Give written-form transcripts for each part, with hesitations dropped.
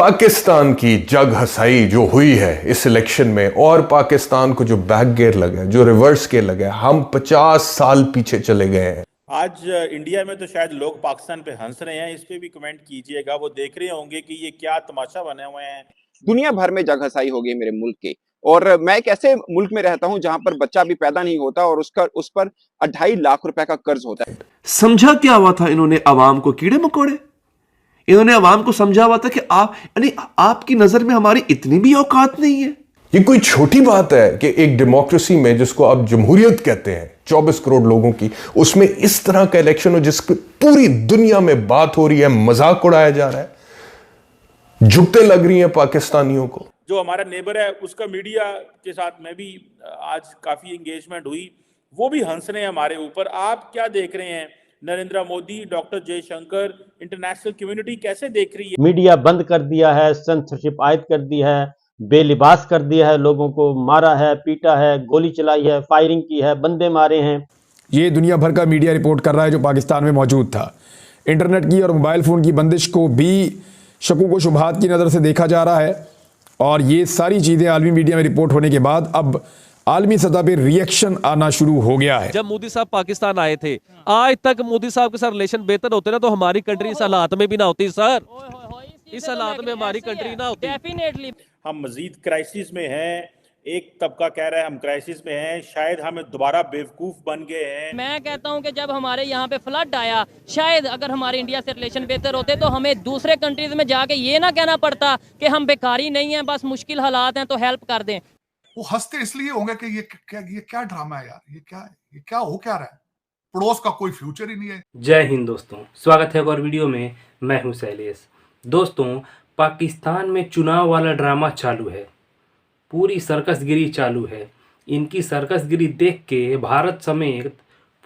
पाकिस्तान की जग हसाई जो हुई है इस इलेक्शन में, और पाकिस्तान को जो बैक गेयर लगा, जो रिवर्स गेयर लगा, हम 50 साल पीछे चले गए हैं। आज इंडिया में तो शायद लोग पाकिस्तान पे हंस रहे हैं, इस पे भी कमेंट कीजिएगा। वो देख रहे होंगे कि ये क्या तमाशा बने हुए हैं। दुनिया भर में जग हसाई हो गई मेरे मुल्क की। और मैं एक ऐसे मुल्क में रहता हूं जहां पर बच्चा भी पैदा नहीं होता और उस पर 2.5 लाख रुपए का कर्ज होता है। समझा क्या हुआ था इन्होंने अवाम को? कीड़े मकोड़े। इन्होंने अवाम को समझा हुआ था कि आप, यानी आपकी नजर में हमारी इतनी भी औकात नहीं है। ये कोई छोटी बात है कि एक डेमोक्रेसी में, जिसको आप जमहूरियत कहते हैं, 24 करोड़ लोगों की, उसमें इस तरह का इलेक्शन हो जिसकी पूरी दुनिया में बात हो रही है, मजाक उड़ाया जा रहा है, जुगते लग रही हैं पाकिस्तानियों को। जो हमारा नेबर है उसका मीडिया के साथ में भी आज काफी एंगेजमेंट हुई, वो भी हंस रहे हैं हमारे ऊपर। आप क्या देख रहे हैं? Narendra Modi, doctor Jaishankar, international community कैसे देख रही है? मीडिया बंद कर दिया है, सेंसरशिप आयद कर दी है, बेलिबास कर दिया है, लोगों को मारा है, पीटा है, गोली चलाई है, फायरिंग की है, बंदे मारे हैं। ये दुनिया भर का मीडिया रिपोर्ट कर रहा है जो पाकिस्तान में मौजूद था। इंटरनेट की और मोबाइल फोन की बंदिश को भी शकूक व शुबहात की नज़र से देखा जा रहा है, और ये सारी चीज़ें आलमी मीडिया में रिपोर्ट होने के बाद अब आलमी सतह पर रिएक्शन आना शुरू हो गया है। जब मोदी साहब पाकिस्तान आए थे, आज तक मोदी साहब के साथ रिलेशन बेहतर होते ना तो हमारी कंट्री इस हालात में भी ना होती सर। इस हालात में हमारी कंट्री ना होती। डेफिनेटली हम मजीद क्राइसिस में हैं। एक तबका कह रहा है हम क्राइसिस में हैं, शायद हम दोबारा बेवकूफ बन गए हैं। मैं कहता हूं कि जब हमारे यहाँ पे फ्लड आया, शायद अगर हमारे इंडिया से रिलेशन बेहतर होते तो हमें दूसरे कंट्रीज में जाके ये ना कहना पड़ता कि हम बेकारी नहीं हैं, बस मुश्किल हालात हैं तो हेल्प कर दें। वो हंसते इसलिए होंगे कि ये क्या ड्रामा है यार, ये क्या हो क्या रहा है, पड़ोस का कोई फ्यूचर ही नहीं है। जय हिंद दोस्तों, स्वागत है एक और वीडियो में। मैं हूं शैलेश। दोस्तों, पाकिस्तान में चुनाव वाला ड्रामा चालू है, पूरी सर्कसगिरी चालू है। इनकी सर्कसगिरी देख के भारत समेत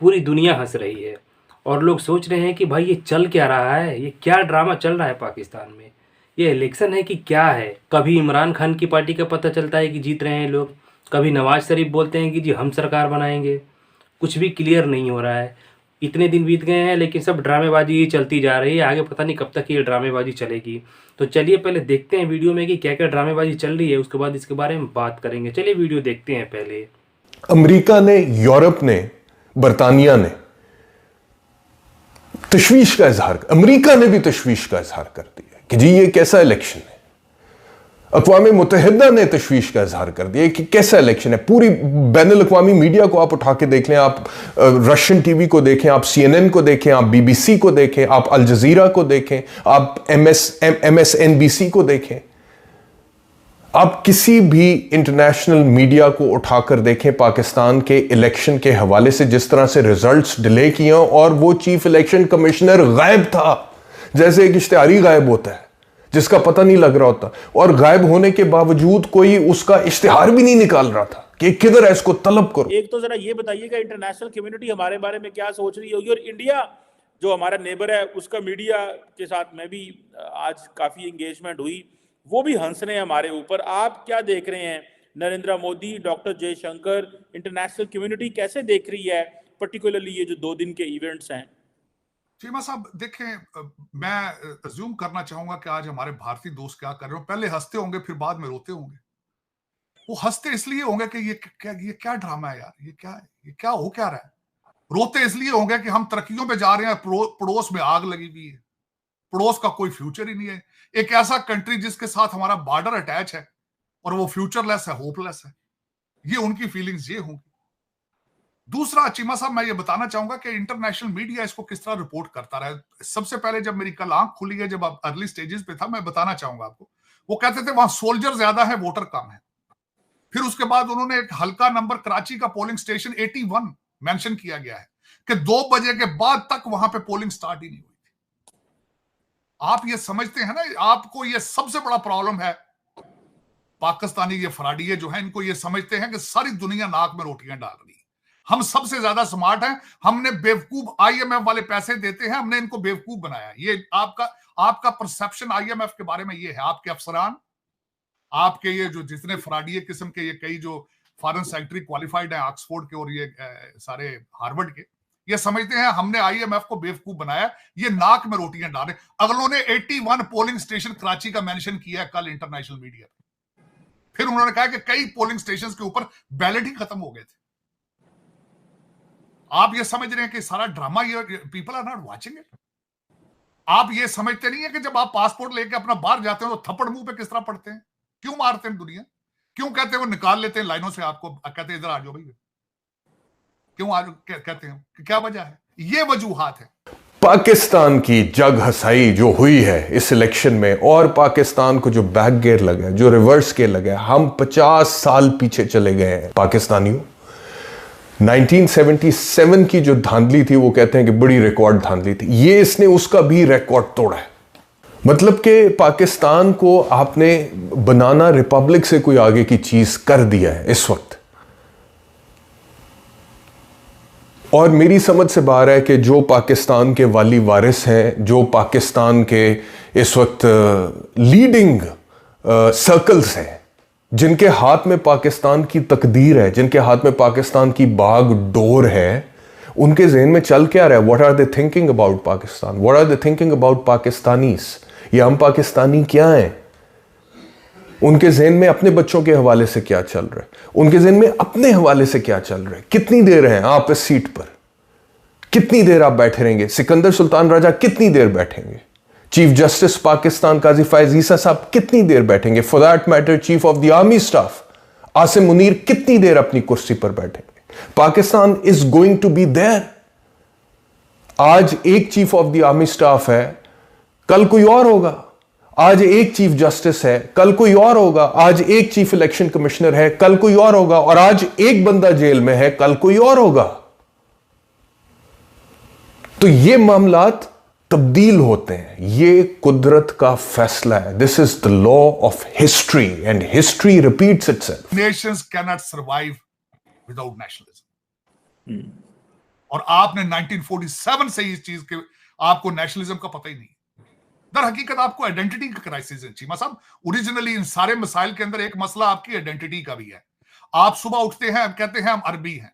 पूरी दुनिया हंस रही है और लोग सोच रहे हैं कि भाई ये चल क्या रहा है, ये क्या ड्रामा चल रहा है पाकिस्तान में, ये इलेक्शन है कि क्या है। कभी इमरान खान की पार्टी का पता चलता है कि जीत रहे हैं लोग, कभी नवाज शरीफ बोलते हैं कि जी हम सरकार बनाएंगे। कुछ भी क्लियर नहीं हो रहा है। इतने दिन बीत गए हैं लेकिन सब ड्रामेबाजी ही चलती जा रही है। आगे पता नहीं कब तक ये ड्रामेबाजी चलेगी। तो चलिए पहले देखते हैं वीडियो में कि क्या क्या ड्रामेबाजी चल रही है, उसके बाद इसके बारे में बात करेंगे। चलिए वीडियो देखते हैं। पहले अमेरिका ने, यूरोप ने, बरतानिया ने तशवीश का इजहार, अमेरिका ने भी तशवीश का इजहार कर दिया कि जी ये कैसा इलेक्शन है। अक़वाम मुत्तहिदा ने तशवीश का इजहार कर दिया कि कैसा इलेक्शन है। पूरी बैनुल अक़वामी मीडिया को आप उठा के देख लें, आप रशियन टीवी को देखें, आप CNN को देखें, आप BBC को देखें, आप अल जज़ीरा को देखें, आप MSNBC को देखें, आप किसी भी इंटरनेशनल मीडिया को उठाकर देखें। पाकिस्तान के इलेक्शन के हवाले से जिस तरह से रिजल्ट्स डिले किए और वो चीफ इलेक्शन कमिश्नर गायब था, जैसे एक इश्तिहारी गायब होता है जिसका पता नहीं लग रहा होता, और गायब होने के बावजूद कोई उसका इश्तिहार भी नहीं निकाल रहा था कि किधर है, इसको तलब करो। एक तो जरा ये बताइएगा इंटरनेशनल कम्युनिटी हमारे बारे में क्या सोच रही होगी, और इंडिया जो हमारा नेबर है उसका मीडिया के साथ में भी आज काफी एंगेजमेंट हुई, वो भी हंस रहे हैं हमारे ऊपर। आप क्या देख रहे हैं? Narendra Modi, doctor Jaishankar, international community कैसे देख रही है पर्टिकुलरली ये जो 2 दिन के इवेंट्स हैं? चीमा साहब देखें, मैं अज्यूम करना चाहूंगा कि आज हमारे भारतीय दोस्त क्या कर रहे हो। पहले हंसते होंगे फिर बाद में रोते होंगे। वो हंसते इसलिए होंगे कि ये क्या ड्रामा है यार, ये क्या हो क्या रहा है। रोते इसलिए होंगे कि हम तरक्कियों पे जा रहे हैं, पड़ोस में आग लगी हुई है, पड़ोस का कोई फ्यूचर ही नहीं है। एक ऐसा कंट्री जिसके साथ हमारा बॉर्डर अटैच है और वो फ्यूचरलेस है, होपलेस है। ये उनकी फीलिंग्स ये होंगी। दूसरा चीमा साहब, मैं ये बताना चाहूंगा कि इंटरनेशनल मीडिया इसको किस तरह रिपोर्ट करता रहा है। सबसे पहले जब मेरी कल आंख खुली है, जब आप अर्ली स्टेजेस पे था, मैं बताना चाहूंगा आपको, वो कहते थे वहां सोल्जर ज्यादा है, वोटर कम है। फिर उसके बाद उन्होंने एक हल्का नंबर कराची का पोलिंग स्टेशन 81 मेंशन किया गया है कि 2 बजे के बाद तक वहां पे पोलिंग स्टार्ट ही नहीं हुई थी। आप ये समझते हैं ना, आपको ये सबसे बड़ा प्रॉब्लम है। पाकिस्तानी ये फराडिये जो है, इनको ये समझते हैं कि सारी दुनिया नाक में रोटियां डाल रही है, हम सबसे ज्यादा स्मार्ट हैं, हमने बेवकूफ IMF वाले पैसे देते हैं, हमने इनको बेवकूफ बनाया। ये आपका परसेप्शन IMF के बारे में ये है। आपके अफसरान, आपके ये जो जितने फराडिये किस्म के ये कई जो फॉरेन सेक्रेटरी क्वालिफाइड हैं ऑक्सफोर्ड के और ये सारे हार्वर्ड के, ये समझते हैं हमने IMF को बेवकूफ बनाया, ये नाक में रोटियां डाले। अगलों ने 81 पोलिंग स्टेशन कराची का मेंशन किया है कल इंटरनेशनल मीडिया पे। फिर उन्होंने कहा कि कई पोलिंग स्टेशन के ऊपर बैलेट ही खत्म हो गए थे। आप ये समझ रहे हैं कि सारा ड्रामा, ये people are not watching it. आप ये समझते नहीं है कि जब आप पासपोर्ट लेके अपना बाहर जाते हो तो थप्पड़ मुंह पे किस तरह पड़ते हैं, क्यों मारते हैं दुनिया, क्यों कहते हैं वो निकाल लेते हैं लाइनों से आपको, कहते हैं इधर आ जाओ भाई, क्यों आ कहते हैं, क्या वजह है? ये वजूहात है। पाकिस्तान की जग हसाई जो हुई है इस इलेक्शन में, और पाकिस्तान को जो बैक गेयर लगा, जो रिवर्स गेयर लगा, हम 50 साल पीछे चले गए हैं पाकिस्तानियों। 1977 की जो धांधली थी वो कहते हैं कि बड़ी रिकॉर्ड धांधली थी, ये इसने उसका भी रिकॉर्ड तोड़ा है। मतलब कि पाकिस्तान को आपने बनाना रिपब्लिक से कोई आगे की चीज कर दिया है इस वक्त। और मेरी समझ से बाहर है कि जो पाकिस्तान के वाली वारिस हैं, जो पाकिस्तान के इस वक्त लीडिंग सर्कल्स हैं, जिनके हाथ में पाकिस्तान की तकदीर है, जिनके हाथ में पाकिस्तान की बाग डोर है, उनके जहन में चल क्या रहा है? What are they thinking about Pakistan? What are they thinking about Pakistanis? ये हम पाकिस्तानी क्या हैं? उनके जहन में अपने बच्चों के हवाले से क्या चल रहा है? उनके जहन में अपने हवाले से क्या चल रहा है? कितनी देर हैं आप इस सीट पर? कितनी देर आप बैठे रहेंगे? सिकंदर सुल्तान राजा कितनी देर बैठेंगे? चीफ जस्टिस पाकिस्तान काजी फायज ईसा साहब कितनी देर बैठेंगे? For that matter chief of the army staff Asim Munir कितनी देर अपनी कुर्सी पर बैठेंगे? Pakistan is going to be there. आज एक chief of the army staff है, कल कोई और होगा। आज एक चीफ जस्टिस है, कल कोई और होगा। आज एक चीफ इलेक्शन कमिश्नर है, कल कोई और होगा। और आज एक बंदा जेल में है, कल कोई और होगा। तो ये मामलात तब्दील होते हैं, ये कुदरत का फैसला है। This is the law of history and history repeats itself. Nations can not survive without nationalism. और आपने 1947 से इस चीज के, आपको नेशनलिज्म का पता ही नहीं। दर हकीकत आपको आइडेंटिटी का क्राइसिस है चीमा साहब। ओरिजिनली इन सारे मसाइल के अंदर एक मसला आपकी आइडेंटिटी का भी है। आप सुबह उठते हैं, कहते हैं हम अरबी हैं,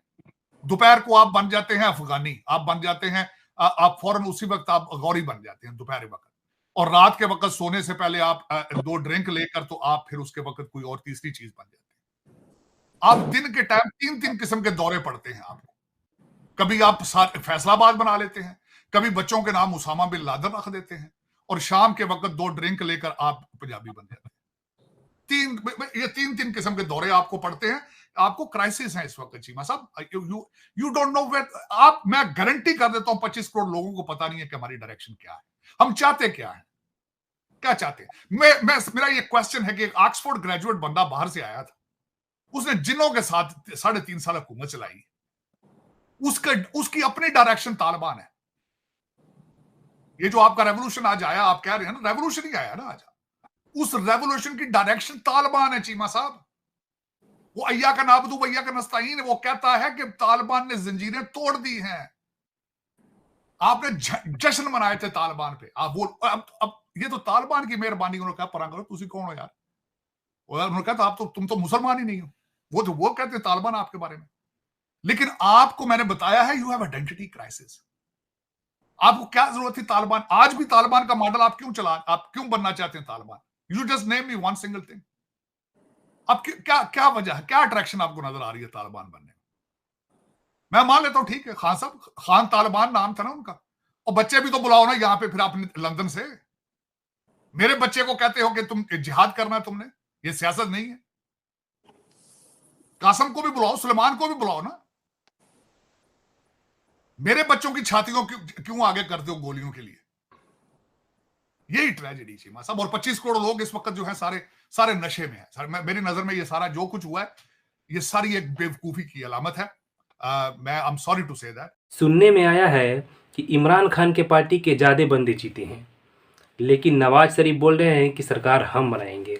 दोपहर को आप बन जाते हैं अफगानी, आप बन जाते हैं, आप फौरन उसी वक्त आप गौरी बन जाते हैं दोपहर वक्त, और रात के वक्त सोने से पहले आप 2 ड्रिंक लेकर तो आप फिर उसके वक्त कोई और तीसरी चीज बन जाते हैं। आप दिन के टाइम 3-3 किस्म के दौरे पड़ते हैं आपको। कभी आप फैसलाबाद बना लेते हैं, कभी बच्चों के नाम उसामा बिन लादेन रख देते हैं, और शाम के वक्त 2 ड्रिंक लेकर आप पंजाबी बन जाते हैं। ये 3-3 किस्म के दौरे आपको पड़ते हैं। आपको क्राइसिस है इस वक्त चीमा साहब। यू डोंट नो वेयर आप, मैं गारंटी कर देता हूं 25 करोड़ लोगों को पता नहीं है कि हमारी डायरेक्शन क्या है, हम चाहते क्या है, क्या चाहते हैं। मेरा ये क्वेश्चन है कि एक ऑक्सफोर्ड ग्रेजुएट बंदा बाहर से आया था, उसने जिन्हों के साथ 3.5 साल हुकूमत चलाई, उसकी अपनी डायरेक्शन तालिबान है। ये जो आपका रेवोल्यूशन आज आया, आप कह रहे हैं ना रेवोल्यूशन ही आया ना आज, उस रेवोल्यूशन की डायरेक्शन तालिबान है चीमा साहब। वो अय्या का नाबदू अय्या का नस्ताइन, वो कहता है कि तालिबान ने जंजीरें तोड़ दी हैं। आपने जश्न मनाए थे तालिबान पे। आप वो अब ये तो तालिबान की मेहरबानी। उन्होंने कहा परा करो, तुसी कौन हो यार? उन्होंने कहा आप तो, तुम तो मुसलमान ही नहीं हो। वो कहते हैं तालिबान आपके बारे में। लेकिन आपको मैंने बताया है, यू हैव आइडेंटिटी क्राइसिस। आपको क्या जरूरत थी तालिबान? आज भी तालिबान का मॉडल आप क्यों बनना चाहते हैं Taliban? You just name me one single thing. अब क्या वजह है, क्या अट्रैक्शन आपको नजर आ रही है तालिबान बनने में? मैं मान लेता हूं ठीक है, खान साहब, खान तालिबान नाम था ना उनका, और बच्चे भी तो बुलाओ ना यहां पे फिर आपने लंदन से। मेरे बच्चे को कहते हो कि तुम जिहाद करना है तुमने, ये सियासत नहीं है। कासम को भी बुलाओ, सुलेमान को भी बुलाओ ना। मेरे बच्चों की छातियों क्यों आगे करते हो गोलियों के लिए? यही ट्रेजेडी चीमा साहब। और 25 करोड़ लोग इस वक्त जो है सारे नशे में है। मेरी नजर में ये सारा जो कुछ हुआ है, ये सारी एक बेवकूफी की अलामत है। मैं I am sorry to say that. सुनने में आया है कि इमरान खान के पार्टी के ज्यादा बंदे जीते हैं, लेकिन नवाज शरीफ बोल रहे हैं कि सरकार हम बनाएंगे।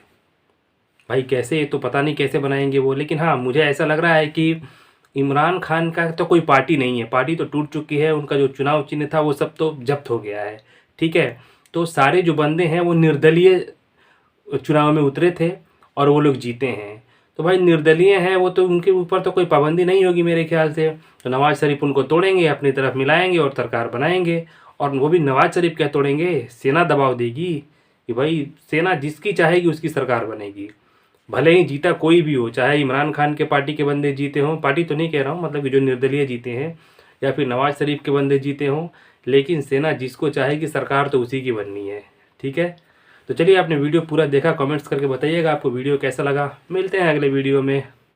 भाई कैसे, तो पता नहीं कैसे बनाएंगे वो, लेकिन हाँ मुझे ऐसा लग रहा है कि इमरान खान का तो कोई पार्टी नहीं है, पार्टी तो टूट चुकी है, उनका जो चुनाव चिन्ह था वो सब तो जब्त हो गया है। ठीक है, तो सारे जो बंदे हैं वो निर्दलीय चुनाव में उतरे थे और वो लोग जीते हैं। तो भाई निर्दलीय हैं वो, तो उनके ऊपर तो कोई पाबंदी नहीं होगी मेरे ख्याल से। तो नवाज शरीफ उनको तोड़ेंगे, अपनी तरफ मिलाएंगे और सरकार बनाएंगे। और वो भी नवाज शरीफ क्या तोड़ेंगे, सेना दबाव देगी कि भाई सेना जिसकी चाहेगी उसकी सरकार बनेगी। भले ही जीता कोई भी हो, चाहे इमरान खान के पार्टी के बंदे जीते हों, पार्टी तो नहीं कह रहा हूँ, मतलब कि जो निर्दलीय जीते हैं, या फिर नवाज शरीफ के बंदे जीते हों, लेकिन सेना जिसको चाहेगी सरकार तो उसी की बननी है। ठीक है, तो चलिए आपने वीडियो पूरा देखा, कमेंट्स करके बताइएगा आपको वीडियो कैसा लगा। मिलते हैं अगले वीडियो में।